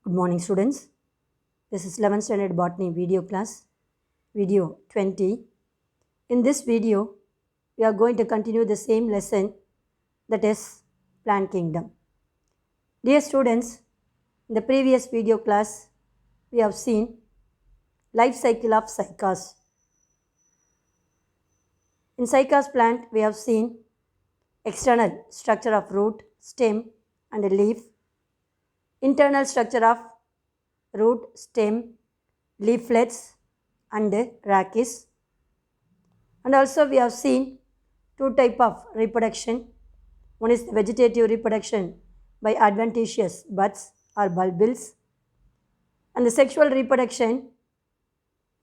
Good morning, students. This is 11th standard botany video class, video 20. In this video, we are going to continue the same lesson, that is plant kingdom. Dear students, in the previous video class, we have seen life cycle of cycas. In cycas plant, we have seen external structure of root, stem and a leaf, internal structure of root, stem, leaflets and rachis. And also we have seen two types of reproduction. One is the vegetative reproduction by adventitious buds or bulbils, and the sexual reproduction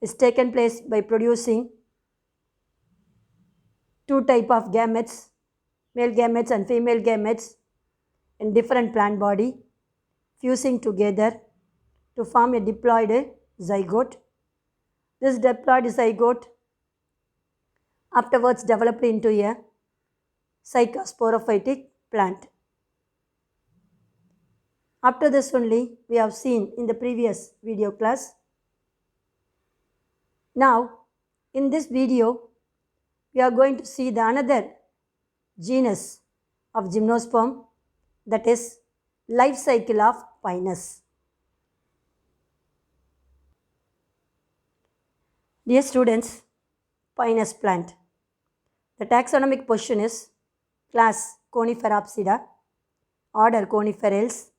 is taken place by producing two types of gametes, male gametes and female gametes in different plant body, fusing together to form a diploid zygote. This diploid zygote afterwards developed into a cycosporophytic plant. After this only we have seen in the previous video class. Now in this video we are going to see the another genus of gymnosperm, that is life cycle of Pinus. Dear students, Pinus plant. The taxonomic position is class Coniferopsida, order Coniferales,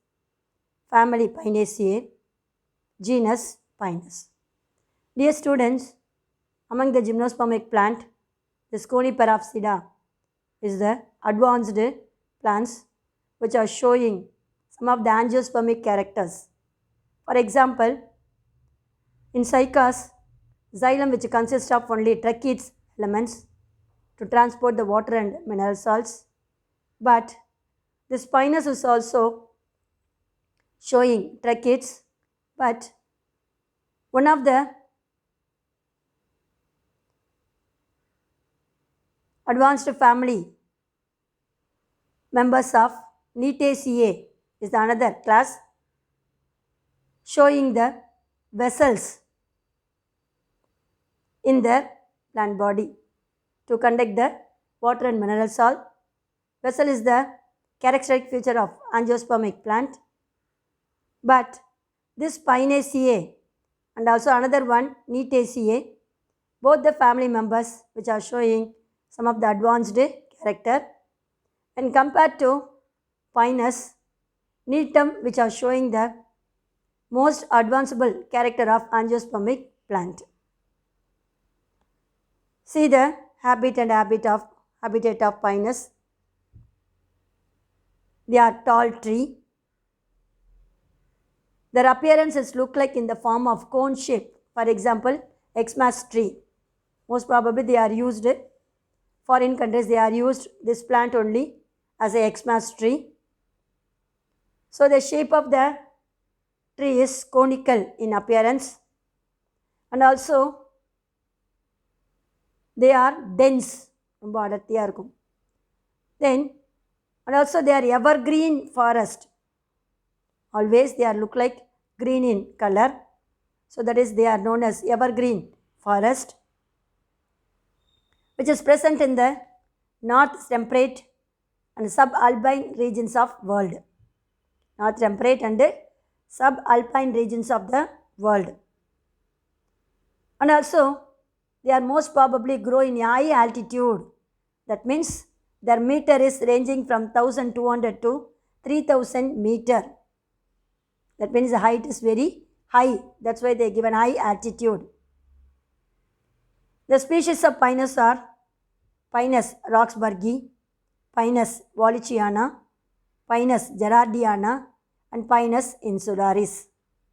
family Pinaceae, genus Pinus. Dear students, among the gymnospermic plant, this Coniferopsida is the advanced plants which are showing some of the angiospermic characters. For example, in cycas, xylem which consists of only tracheids elements to transport the water and mineral salts, but this Pinus is also showing tracheids, but one of the advanced family members of Nitaceae is the another class showing the vessels in their plant body to conduct the water and mineral salt. Vessel is the characteristic feature of angiospermic plant, but this Pinaceae and also another one Nitaceae, both the family members which are showing some of the advanced character, and compared to Pinus, Nitum which are showing the most advanceable character of angiospermic plant. See the habitat of Pinus. They are tall tree. Their appearances look like in the form of cone shape. For example, Xmas tree. Most probably they are used, foreign countries they are used this plant only as a Xmas tree. So the shape of the tree is conical in appearance, and also they are dense. Then and also they are evergreen forest. Always they are look like green in color. So that is they are known as evergreen forest, which is present in the north temperate and subalpine regions of world. North temperate and subalpine regions of the world. And also they are most probably grow in high altitude. That means their meter is ranging from 1200 to 3000 meter. That means the height is very high. That's why they given high altitude. The species of Pinus are Pinus roxburghi, Pinus wallichiana, Pinus gerardiana and Pinus insularis.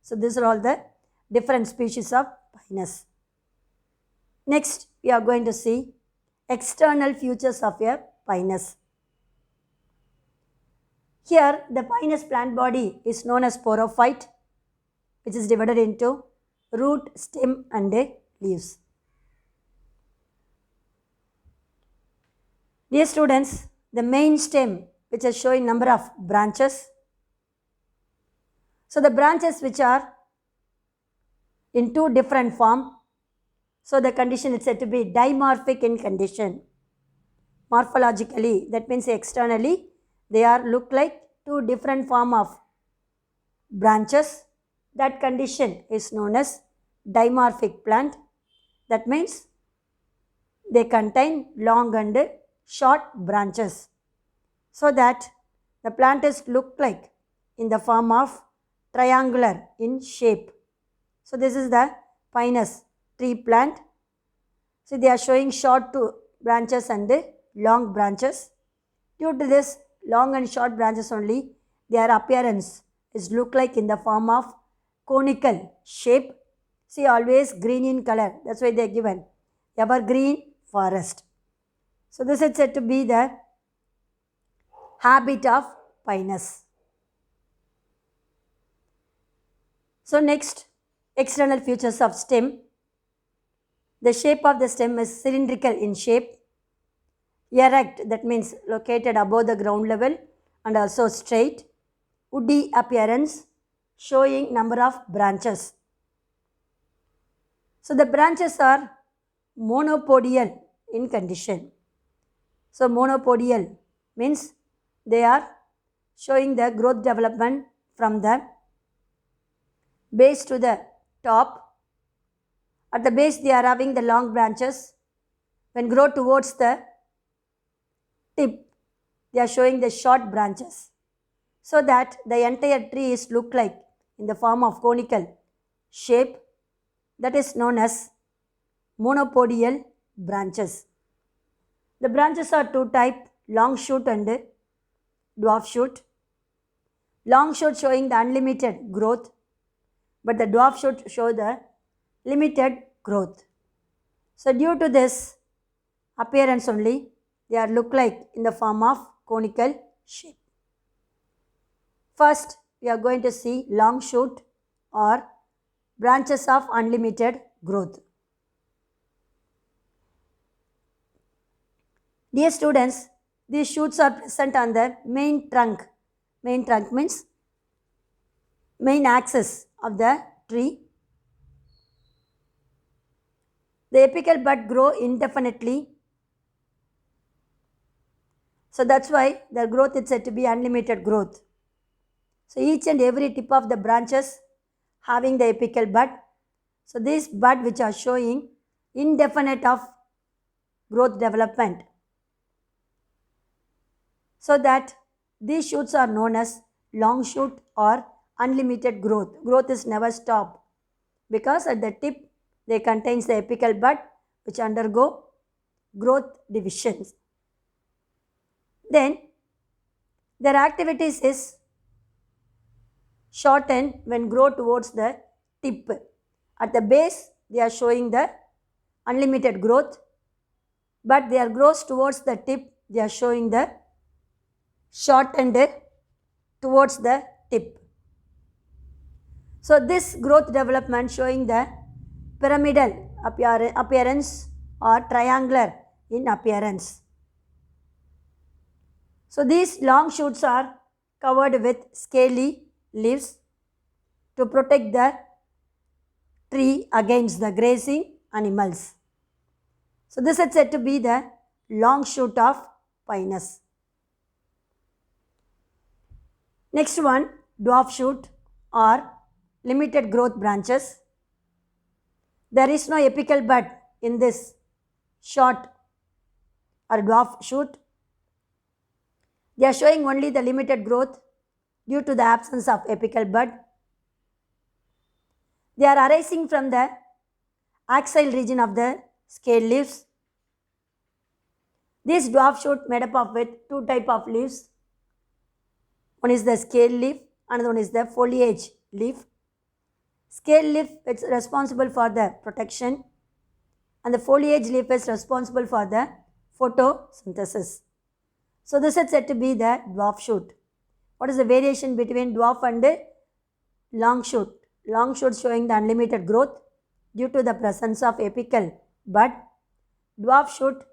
So these are all the different species of Pinus. Next we are going to see external features of a Pinus. Here the Pinus plant body is known as sporophyte, which is divided into root, stem and leaves. Dear students, the main stem which is showing number of branches. So the branches which are in two different form, so the condition is said to be dimorphic in condition. Morphologically, that means externally, they are look like two different form of branches. That condition is known as dimorphic plant. That means they contain long and short branches, so that the plant is look like in the form of triangular in shape. So this is the pinus tree plant. So they are showing short two branches and long branches. Due to this long and short branches only, their appearance is look like in the form of conical shape. See, always green in color, that's why they are given evergreen forest. So this is said to be the habit of pinus. So next, external features of stem. The shape of the stem is cylindrical in shape, erect, that means located above the ground level, and also straight, woody appearance, showing number of branches. So the branches are monopodial in condition. So monopodial means they are showing the growth development from the base to the top. At the base they are having the long branches. When grow towards the tip, they are showing the short branches, so that the entire tree is look like in the form of conical shape. That is known as monopodial branches. The branches are two type, long shoot and dwarf shoot. Long shoot showing the unlimited growth, but the dwarf shoot show the limited growth. So due to this appearance only, they are look like in the form of conical shape. First, we are going to see long shoot or branches of unlimited growth. Dear students, these shoots are present on the main trunk. Main trunk means main axis of the tree. The apical bud grow indefinitely. So that's why the growth is said to be unlimited growth. So each and every tip of the branches having the apical bud. So these bud which are showing indefinite of growth development. So that these shoots are known as long shoot or unlimited growth. Growth is never stopped because at the tip they contains the apical bud which undergo growth divisions. Then their activities is shorten when grow towards the tip. At the base they are showing the unlimited growth, but they are grows towards the tip, they are showing the shortened towards the tip. So this growth development showing the pyramidal appearance or triangular in appearance. So these long shoots are covered with scaly leaves to protect the tree against the grazing animals. So this is said to be the long shoot of pinus. Next one, dwarf shoot or limited growth branches. There is no apical bud in this short or dwarf shoot. They are showing only the limited growth due to the absence of apical bud. They are arising from the axial region of the scale leaves. This dwarf shoot made up of with two type of leaves. One is the scale leaf, another one is the foliage leaf. Scale leaf is responsible for the protection and the foliage leaf is responsible for the photosynthesis. So this is said to be the dwarf shoot. What is the variation between dwarf and long shoot? Long shoot showing the unlimited growth due to the presence of apical bud. Dwarf shoot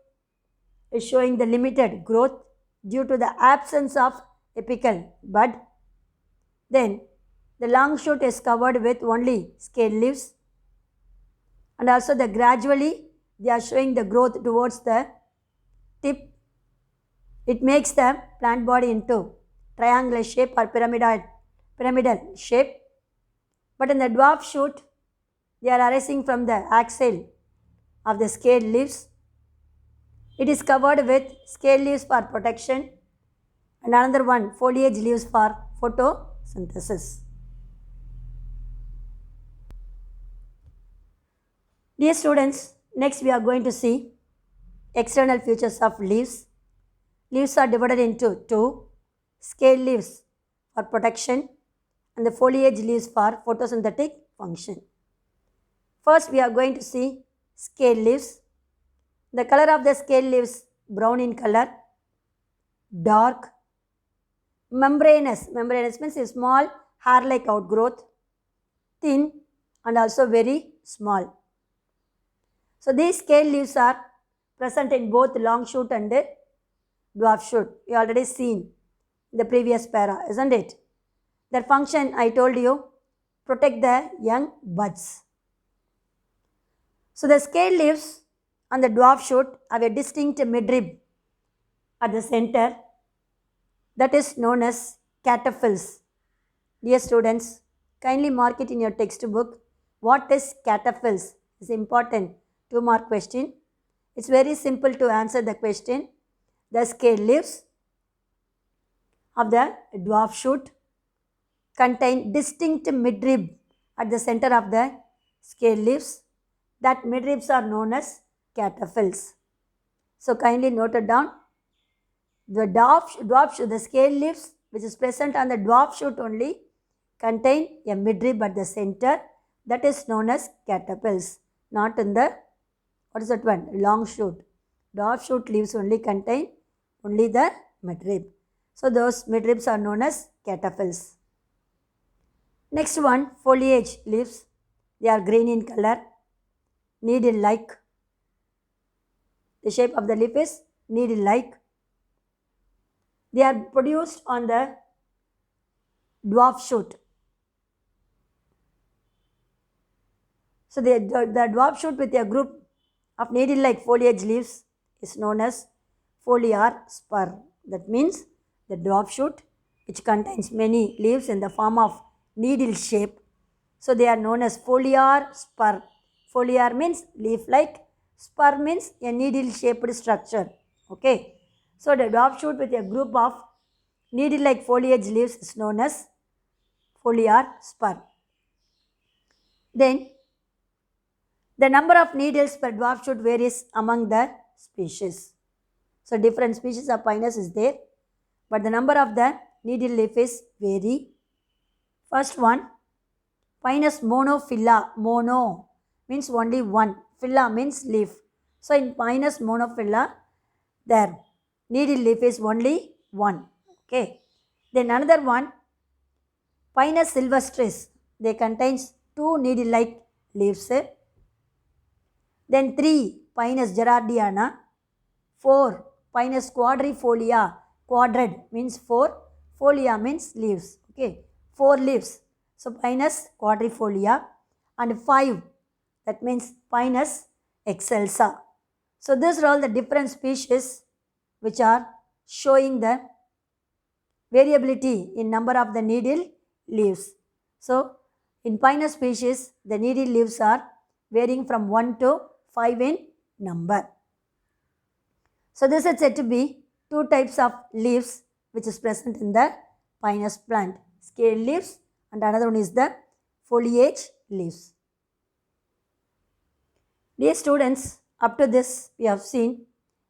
is showing the limited growth due to the absence of apical bud. Then the long shoot is covered with only scale leaves, and also gradually they are showing the growth towards the tip. It makes the plant body into triangular shape or pyramidal shape. But in the dwarf shoot, they are arising from the axil of the scale leaves. It is covered with scale leaves for protection and another one foliage leaves for photosynthesis. Dear students, next we are going to see external features of leaves. Leaves are divided into two, scale leaves for protection and the foliage leaves for photosynthetic function. First we are going to see scale leaves. The color of the scale leaves brown in color, dark, membranous means a small hair-like outgrowth, thin and also very small. So these scale leaves are present in both long shoot and dwarf shoot. You already seen the previous para, isn't it? Their function I told you, protect the young buds. So the scale leaves on the dwarf shoot have a distinct midrib at the center that is known as cataphyls. Dear students, kindly mark it in your textbook. What is cataphyls? It's important. 2-mark question. It's very simple to answer the question. The scale leaves of the dwarf shoot contain distinct midrib at the center of the scale leaves. That midribs are known as cataphyls. So kindly note it down. The scale leaves which is present on the dwarf shoot only contain a midrib at the center that is known as cataphyls, not in the, what is that one? Long shoot. Dwarf shoot leaves only contain only the midrib. So those midribs are known as cataphyls. Next one, foliage leaves. They are green in color, needle-like. The shape of the leaf is needle-like. They are produced on the dwarf shoot. So the dwarf shoot with a group of needle-like foliage leaves is known as foliar spur. That means the dwarf shoot which contains many leaves in the form of needle shape. So they are known as foliar spur. Foliar means leaf-like, spur means a needle-shaped structure. Okay. So the dwarf shoot with a group of needle-like foliage leaves is known as foliar spur. Then the number of needles per dwarf shoot varies among the species. So different species of pinus is there, but the number of the needle leaf is vary. First one, Pinus monophylla. Mono means only one, phylla means leaf. So in Pinus monophylla, their needle leaf is only one. Okay. Then another one, Pinus sylvestris. They contains two needle-like leaves. Then 3, Pinus gerardiana. 4, Pinus quadrifolia. Quadred means 4, folia means leaves. Okay, 4 leaves. So Pinus quadrifolia. And 5, that means Pinus excelsa. So these are all the different species which are showing the variability in number of the needle leaves. So in Pinus species, the needle leaves are varying from 1 to 5 in number. So this is said to be 2 types of leaves which is present in the Pinus plant. Scale leaves and another one is the foliage leaves. Dear students, up to this we have seen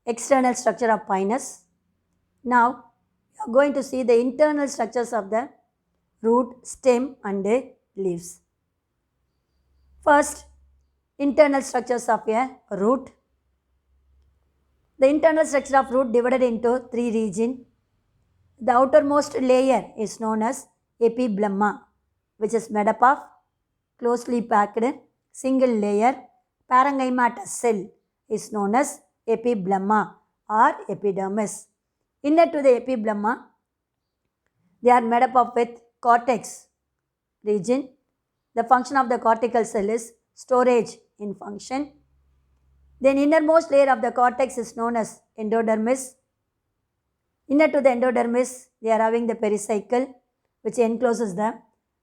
external structure of Pinus. Now we are going to see the internal structures of the root, stem and leaves. First, internal structures of a root. The internal structure of root divided into 3 regions. The outermost layer is known as epiblemma, which is made up of closely packed single layer parenchymatous cell is known as epiblemma or epidermis. Inner to the epiblemma, they are made up of with cortex region. The function of the cortical cell is storage in function. Then innermost layer of the cortex is known as endodermis. Inner to the endodermis, they are having the pericycle, which encloses the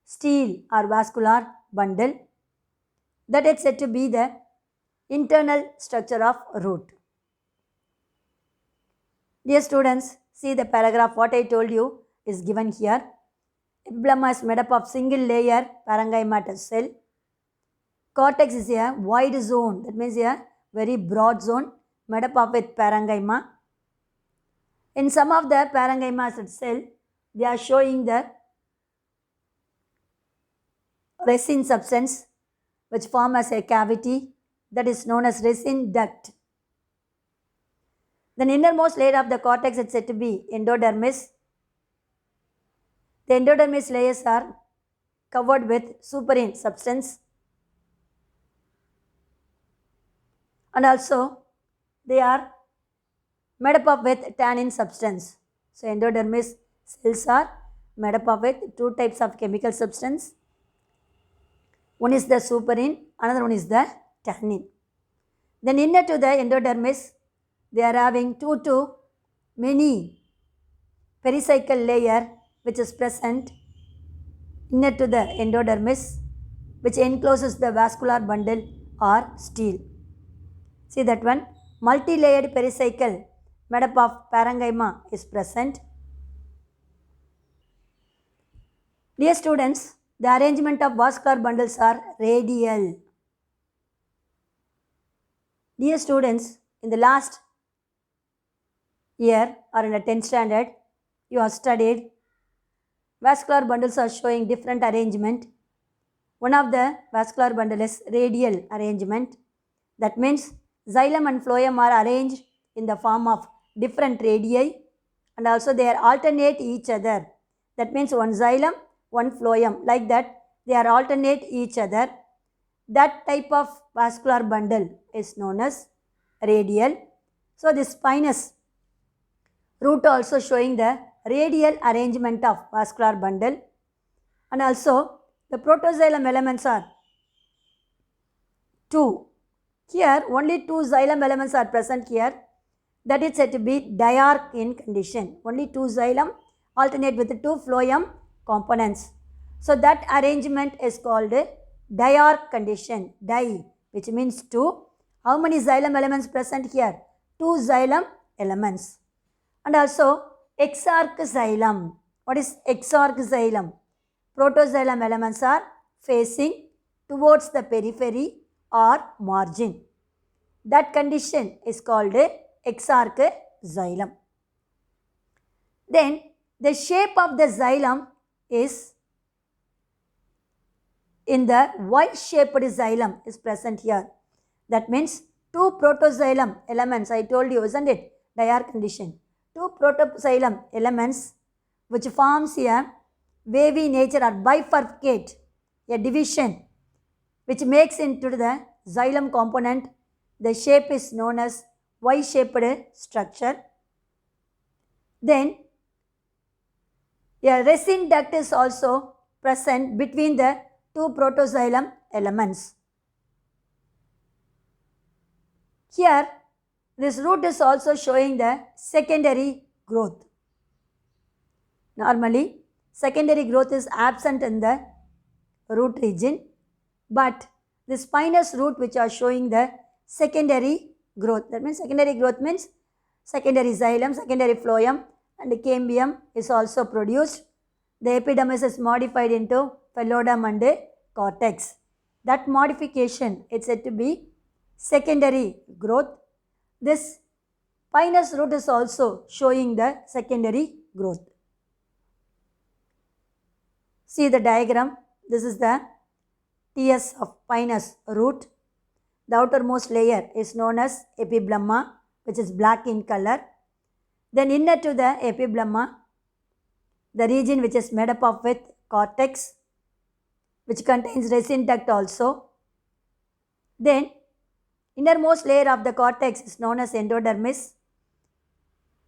steel or vascular bundle. That is said to be the internal structure of root. Dear students, see the paragraph what I told you is given here. Epiblema is made up of single layer parenchymatous cell. Cortex is a wide zone, that means a very broad zone made up of with parenchyma. In some of the parenchymatous cell, they are showing the resin substance which form as a cavity that is known as resin duct. The innermost layer of the cortex is said to be endodermis. The endodermis layers are covered with suberin substance, and also they are made up of with tannin substance. So endodermis cells are made up of with two types of chemical substance. One is the suberin, another one is the tannin. Then inner to the endodermis, they are having 2 to many pericycle layer which is present inner to the endodermis, which encloses the vascular bundle or steel. See that one, multi-layered pericycle made up of parenchyma is present. Dear students, the arrangement of vascular bundles are radial. Dear students, in the last year or in the 10th standard, you have studied vascular bundles are showing different arrangement. One of the vascular bundle is radial arrangement. That means xylem and phloem are arranged in the form of different radii, and also they are alternate each other. That means one xylem, one phloem, like that they are alternate each other. That type of vascular bundle is known as radial. So this spinous root also showing the radial arrangement of vascular bundle, and also the protoxylem elements are 2. Here only 2 xylem elements are present here. That is said to be diarch in condition. Only 2 xylem alternate with 2 phloem components. So that arrangement is called diarch condition. Di, which means 2. How many xylem elements present here? 2 xylem elements. And also exarch xylem. What is exarch xylem? Protoxylem elements are facing towards the periphery or margin. That condition is called exarch xylem. Then the shape of the xylem is in the Y-shaped xylem is present here. That means 2 protoxylem elements, I told you, isn't it? Diarch condition. 2 protoxylem elements which forms a wavy nature or bifurcate, a division which makes into the xylem component. The shape is known as Y-shaped structure. Then a resin duct is also present between the 2 protoxylem elements. Here this root is also showing the secondary growth. Normally secondary growth is absent in the root region, but the spinous root which are showing the secondary growth. That means secondary growth means secondary xylem, secondary phloem, and the cambium is also produced. The epidermis is modified into phallodum and cortex. That modification is said to be secondary growth. This spinous root is also showing the secondary growth. See the diagram. This is the TS of spinous root. The outermost layer is known as epiblema, which is black in color. Then inner to the epiblema, the region which is made up of with cortex, which contains resin duct also. Then innermost layer of the cortex is known as endodermis,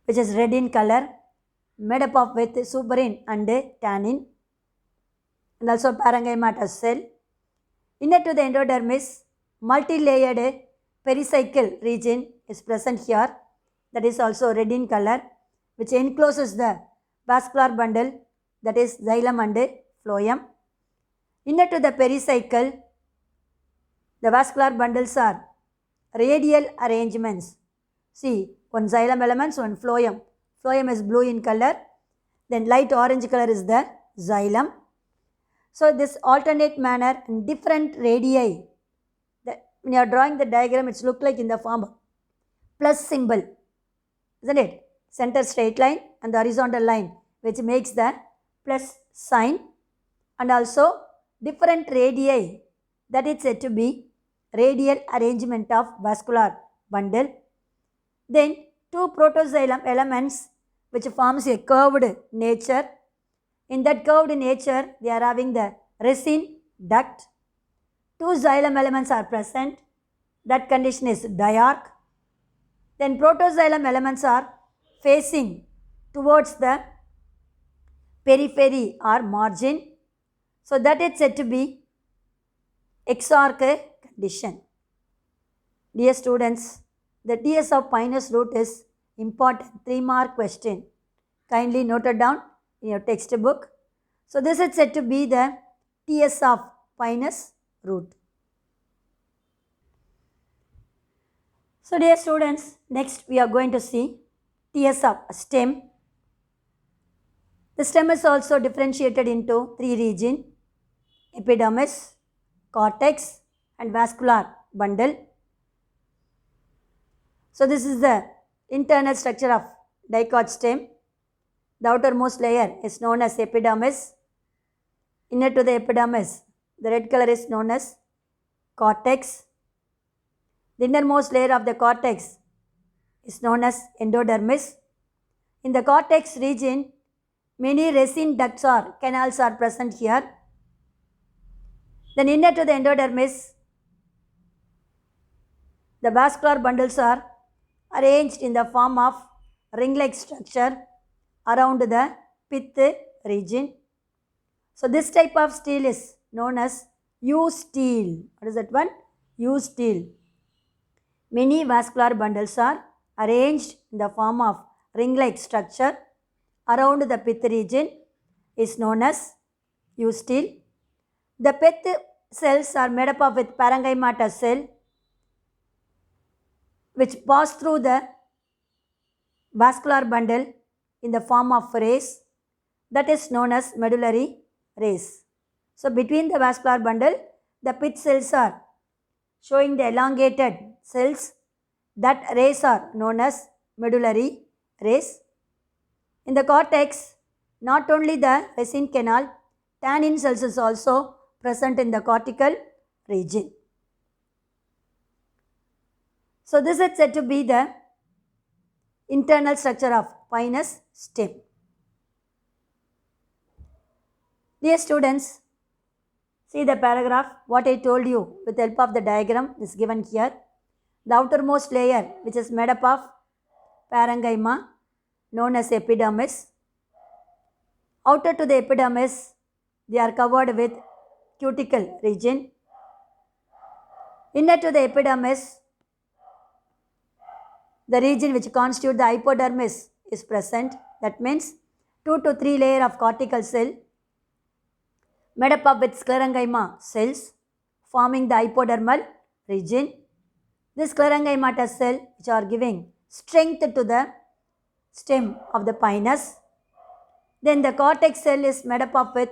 which is red in color, made up of with suberin and tannin. and also parenchymatous cell. Inner to the endodermis, multi-layered pericycle region is present here, that is also red in color, which encloses the vascular bundle, that is xylem and phloem. Inner to the pericycle, the vascular bundles are radial arrangements. See, one xylem elements, one phloem. Phloem is blue in color, then light orange color is the xylem. So this alternate manner in different radii. When you are drawing the diagram, it's look like in the form of plus symbol, isn't it? Center straight line and the horizontal line, which makes the plus sign, and also different radii, that is said to be radial arrangement of vascular bundle. Then two protoxylem elements which forms a curved nature. In that curved nature, they are having the resin duct. Two xylem elements are present. That condition is diarch. Then protoxylem elements are facing towards the periphery or margin. So that is said to be exarch condition. Dear students, the TS of Pinus root is important 3-mark question. Kindly note it down in your textbook. So this is said to be the TS of Pinus root. So dear students, next we are going to see TS of stem. The stem is also differentiated into 3 regions: epidermis, cortex and vascular bundle. So this is the internal structure of dicot stem. The outermost layer is known as epidermis. Inner to the epidermis, the red color is known as cortex. The innermost layer of the cortex is known as endodermis. In the cortex region, many resin ducts or canals are present here. Then inner to the endodermis, the vascular bundles are arranged in the form of ring-like structure around the pith region. So this type of stele is known as eustele. What is that one? Eustele. Many vascular bundles are arranged in the form of ring-like structure around the pith region is known as eustele. The pith cells are made up of with parenchymatous cell which pass through the vascular bundle in the form of rays, that is known as medullary rays. So between the vascular bundle, the pith cells are showing the elongated cells. That rays are known as medullary rays. In the cortex, not only the resin canal, tannin cells is also present in the cortical region. So this is said to be the internal structure of Pinus stem. Dear students, see the paragraph. What I told you with the help of the diagram is given here. The outermost layer, which is made up of parenchyma, known as epidermis. Outer to the epidermis, they are covered with cuticle region. Inner to the epidermis, the region which constitutes the hypodermis is present. That means 2 to 3 layer of cortical cell made up of with sclerenchyma cells forming the hypodermal region. This sclerenchymatous cell which are giving strength to the stem of the pinus. Then the cortex cell is made up of with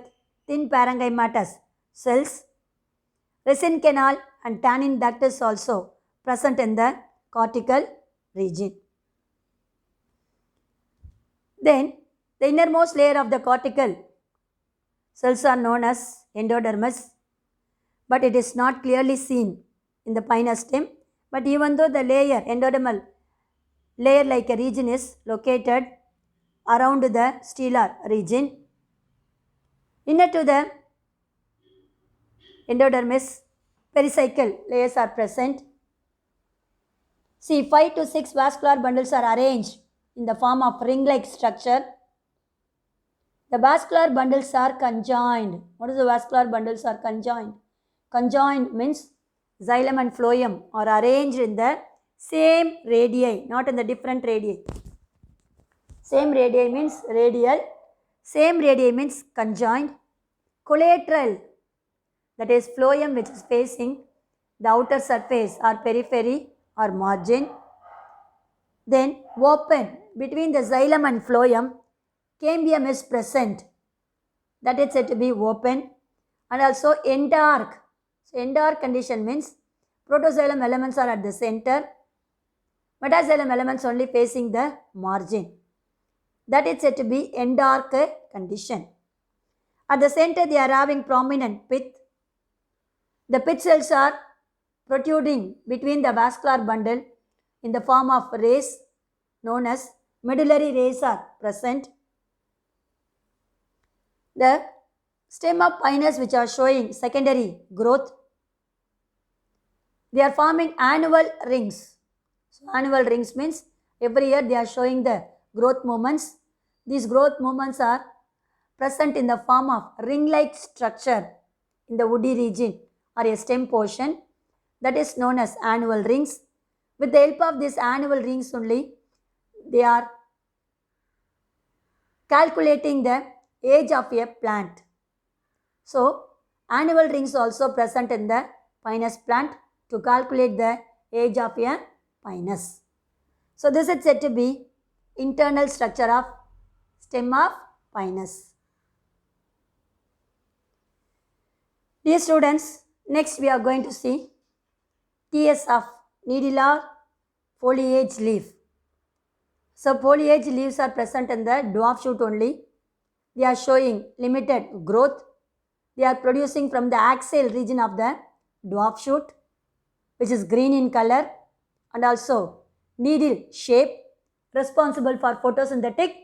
thin parenchymatous cells. Resin canal and tannin duct is also present in the cortical region. Then the innermost layer of the cortical cells are known as endodermis, but it is not clearly seen in the pinus stem. But even though the layer, endodermal layer like a region is located around the stellar region, inner to the endodermis, pericycle layers are present. See, 5 to 6 vascular bundles are arranged in the form of ring-like structure The vascular bundles are conjoined. What is the vascular bundles are conjoined? Conjoined means xylem and phloem are arranged in the same radii, not in the different radii. Same radii means radial. Same radii means conjoined. Collateral, that is phloem which is facing the outer surface or periphery or margin. Then open between the xylem and phloem, cambium is present. That is said to be open. And also endark. So endark condition means protoxylem elements are at the center, metaxylem elements only facing the margin. That is said to be endark condition. At the center they are having prominent pith. The pith cells are protruding between the vascular bundle in the form of rays known as medullary rays are present. The stem of pinus which are showing secondary growth, they are forming annual rings. So annual rings means every year they are showing the growth movements. These growth movements are present in the form of ring-like structure in the woody region or a stem portion, that is known as annual rings. With the help of these annual rings only, they are calculating the age of a plant. So annual rings also present in the pinus plant to calculate the age of a pinus. So this is said to be internal structure of stem of pinus. Dear students, next we are going to see TS of needle foliage leaf. So foliage leaves are present in the dwarf shoot only. They are showing limited growth. They are producing from the axial region of the dwarf shoot, which is green in color, and also needle shape responsible for photosynthetic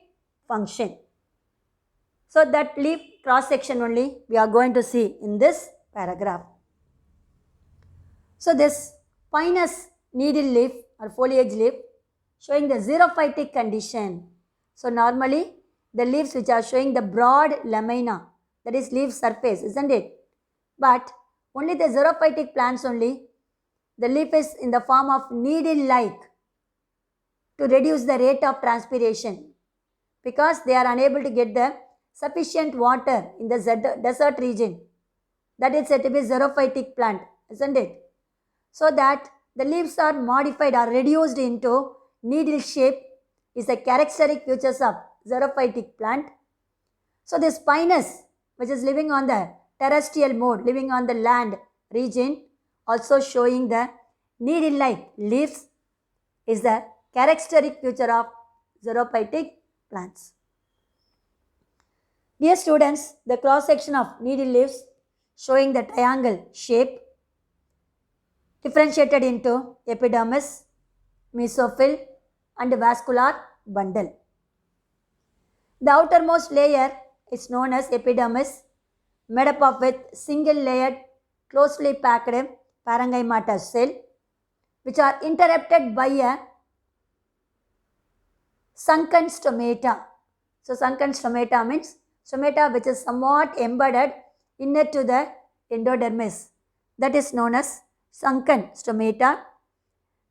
function. So that leaf cross section only we are going to see in this paragraph. So this pinus needle leaf or foliage leaf showing the xerophytic condition. So normally the leaves which are showing the broad lamina, that is leaf surface, isn't it? But only the xerophytic plants only, the leaf is in the form of needle-like to reduce the rate of transpiration, because they are unable to get the sufficient water in the desert region. That is said to be xerophytic plant, isn't it? So that the leaves are modified or reduced into needle shape is the characteristic features of xerophytic plant. So this pinus, which is living on the terrestrial mode, living on the land region, also showing the needle-like leaves, is the characteristic feature of xerophytic plants. Dear students, the cross section of needle leaves showing the triangle shape differentiated into epidermis, mesophyll and vascular bundle. The outermost layer is known as epidermis, made up of with single layered closely packed parenchymatous cell, which are interrupted by a sunken stomata. So sunken stomata means stomata which is somewhat embedded inner to the endodermis. That is known as sunken stomata.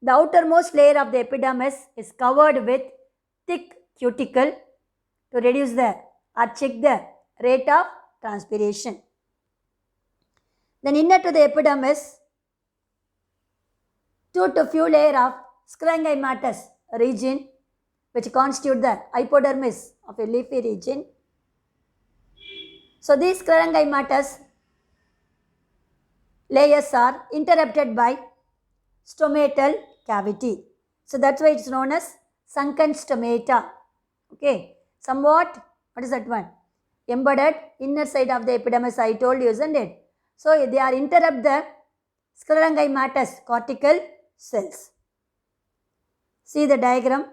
The outermost layer of the epidermis is covered with thick cuticle to reduce the or check the rate of transpiration. Then inner to the epidermis, 2 to few layer of sclerenchymatous region which constitute the hypodermis of a leafy region. So these sclerenchymatous layers are interrupted by stomatal cavity. So that's why it's known as sunken stomata. Okay, somewhat, what is that one? Embedded inner side of the epidermis, I told you, isn't it? So they are interrupt the sclerenchymatous cortical cells. See the diagram.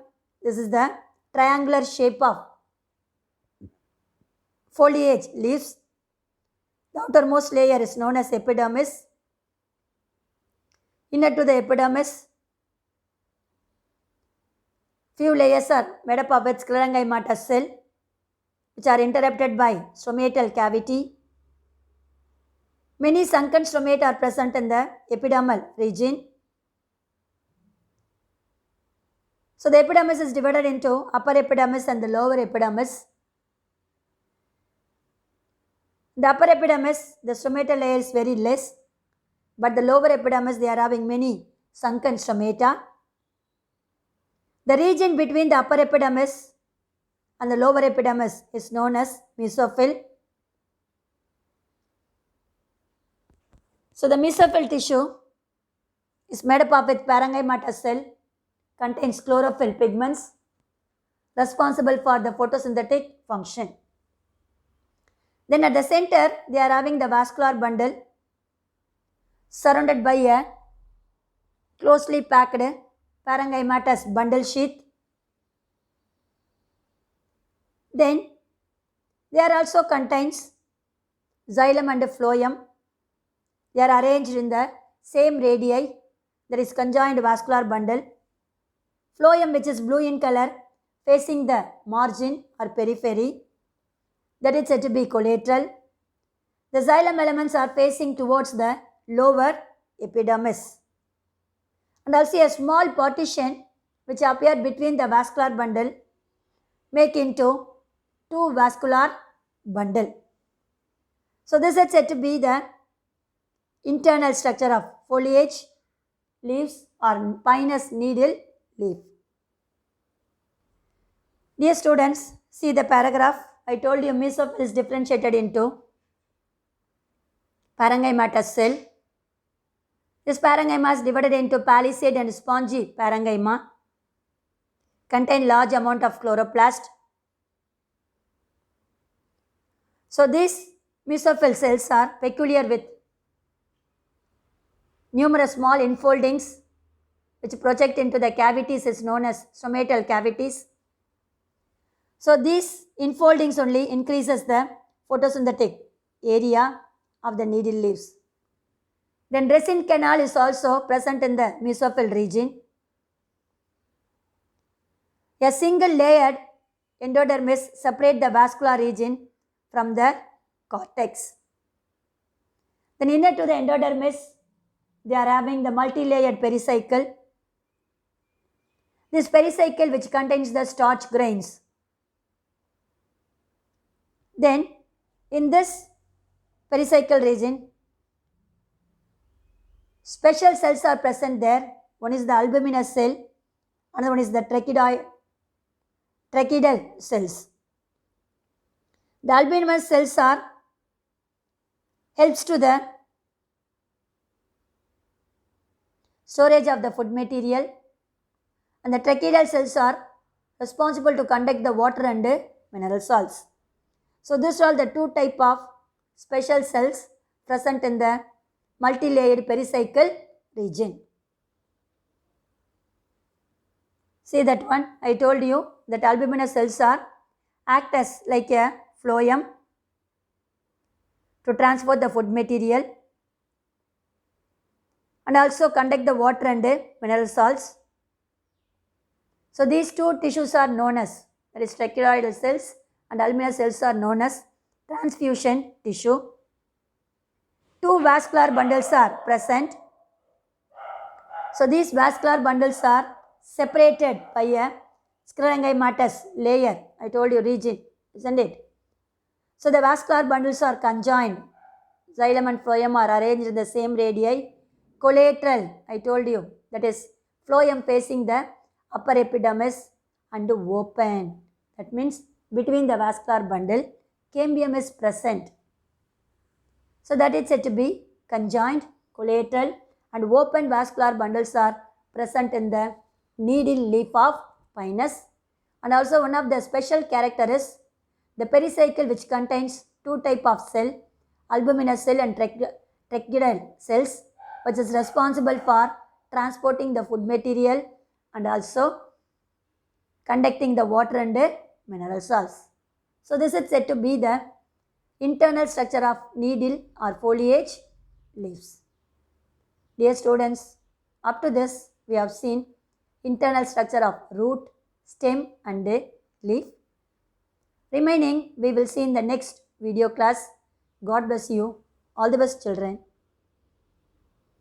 This is the triangular shape of foliage leaves. The outermost layer is known as epidermis. Inner to the epidermis, few layers are made up of its sclerenchymatous cell. which are interrupted by stomatal cavity. Many sunken stomata are present in the epidermal region. So the epidermis is divided into upper epidermis and the lower epidermis. The upper epidermis, the stomatal layer is very less, but the lower epidermis, they are having many sunken stomata. The region between the upper epidermis and the lower epidermis is known as mesophyll. So the mesophyll tissue is made up of with parenchymatous cell, contains chlorophyll pigments responsible for the photosynthetic function. Then at the center, they are having the vascular bundle surrounded by a closely packed parenchymatous bundle sheath. Then there also contains xylem and phloem. They are arranged in the same radii, there is conjoined vascular bundle. Phloem, which is blue in color, facing the margin or periphery, that is said to be collateral. The xylem elements are facing towards the lower epidermis. And also a small partition which appear between the vascular bundle make into two vascular bundle. So this is said to be the internal structure of foliage, leaves or pinus needle leaf. Dear students, see the paragraph. I told you mesophyll is differentiated into parenchymatous cell. This parenchyma is divided into palisade and spongy parenchyma, contain large amount of chloroplast. So these mesophyll cells are peculiar with numerous small infoldings which project into the cavities is known as stomatal cavities. So these infoldings only increases the photosynthetic area of the needle leaves. Then resin canal is also present in the mesophyll region. A single layered endodermis separates the vascular region from the cortex. Then inner to the endodermis, they are having the multi-layered pericycle. This pericycle which contains the starch grains. Then in this pericycle region, special cells are present there. One is the albuminous cell, another one is the tracheidal cells. The albuminous cells helps to the storage of the food material, and the tracheidal cells are responsible to conduct the water and mineral salts. So these are the two type of special cells present in the multi-layered pericycle region. See that one, I told you that albuminous cells act as like a phloem to transport the food material and also conduct the water and mineral salts. So these two tissues are known as, that is tracheoidal cells and albuminous cells are known as transfusion tissue. Two vascular bundles are present. So these vascular bundles are separated by a sclerenchymatous layer, I told you region, isn't it? So the vascular bundles are conjoined. Xylem and phloem are arranged in the same radii. Collateral, I told you, that is phloem facing the upper epidermis and open. That means between the vascular bundle, cambium is present. So that is said to be conjoined, collateral and open vascular bundles are present in the needle leaf of pinus. And also one of the special character is the pericycle which contains two type of cell, albuminous cell and tracheidal cells, which is responsible for transporting the food material and also conducting the water and mineral salts. So this is said to be the internal structure of needle or foliage leaves. Dear students, up to this we have seen internal structure of root, stem and leaf. Remaining, we will see in the next video class. God bless you. All the best, children.